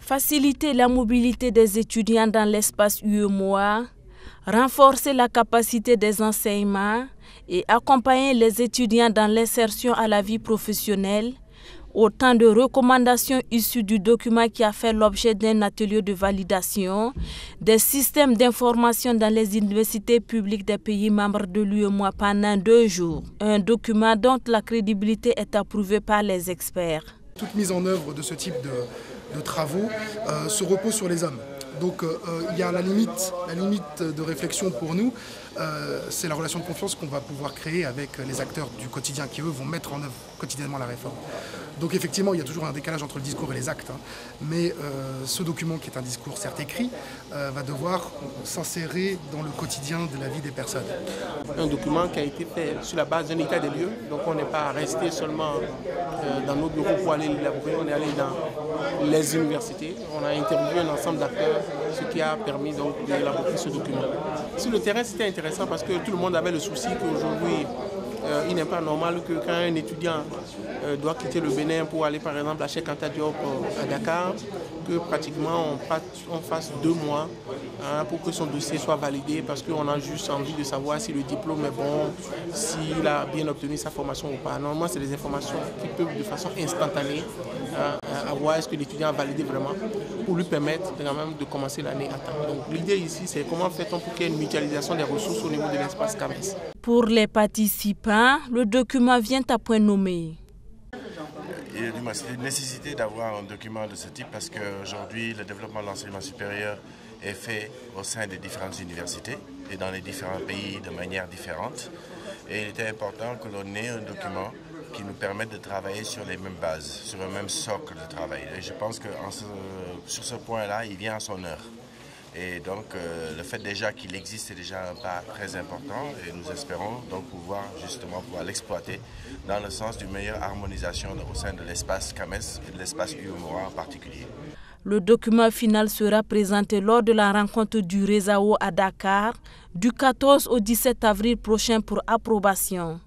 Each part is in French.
Faciliter la mobilité des étudiants dans l'espace UEMOA, renforcer la capacité des enseignements et accompagner les étudiants dans l'insertion à la vie professionnelle, autant de recommandations issues du document qui a fait l'objet d'un atelier de validation des systèmes d'information dans les universités publiques des pays membres de l'UEMOA pendant 2 jours. Un document dont la crédibilité est approuvée par les experts. Toute mise en œuvre de ce type de travaux se repose sur les hommes. Donc il y a la limite de réflexion pour nous, c'est la relation de confiance qu'on va pouvoir créer avec les acteurs du quotidien qui, eux, vont mettre en œuvre quotidiennement la réforme. Donc effectivement, il y a toujours un décalage entre le discours et les actes, mais ce document, qui est un discours certes écrit, va devoir s'insérer dans le quotidien de la vie des personnes. Un document qui a été fait sur la base d'un état des lieux, donc on n'est pas resté seulement dans nos bureaux pour aller l'élaborer, on est allé dans les universités, on a interviewé un ensemble d'acteurs, ce qui a permis donc d'élaborer ce document. Sur le terrain, c'était intéressant parce que tout le monde avait le souci qu'aujourd'hui, il n'est pas normal que quand un étudiant doit quitter le Bénin pour aller par exemple à Cheikh Anta Diop à Dakar, que pratiquement on fasse 2 mois pour que son dossier soit validé parce qu'on a juste envie de savoir si le diplôme est bon, s'il a bien obtenu sa formation ou pas. Normalement, c'est des informations qui peuvent de façon instantanée voir est-ce que l'étudiant a validé vraiment pour lui permettre quand même de commencer l'année à temps. Donc l'idée ici, c'est comment fait-on pour qu'il y ait une mutualisation des ressources au niveau de l'espace CAMES. Pour les participants, le document vient à point nommé. C'est une nécessité d'avoir un document de ce type parce qu'aujourd'hui, le développement de l'enseignement supérieur est fait au sein des différentes universités et dans les différents pays de manière différente. Et il était important que l'on ait un document qui nous permette de travailler sur les mêmes bases, sur le même socle de travail. Et je pense que sur ce point-là, il vient à son heure. Et donc, le fait déjà qu'il existe est déjà un pas très important et nous espérons donc pouvoir l'exploiter dans le sens d'une meilleure harmonisation au sein de l'espace CAMES et de l'espace UEMOA en particulier. Le document final sera présenté lors de la rencontre du RESAO à Dakar du 14 au 17 avril prochain pour approbation.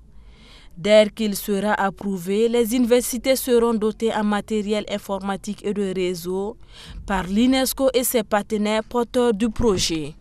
Dès qu'il sera approuvé, les universités seront dotées en matériel informatique et de réseau par l'UNESCO et ses partenaires porteurs du projet.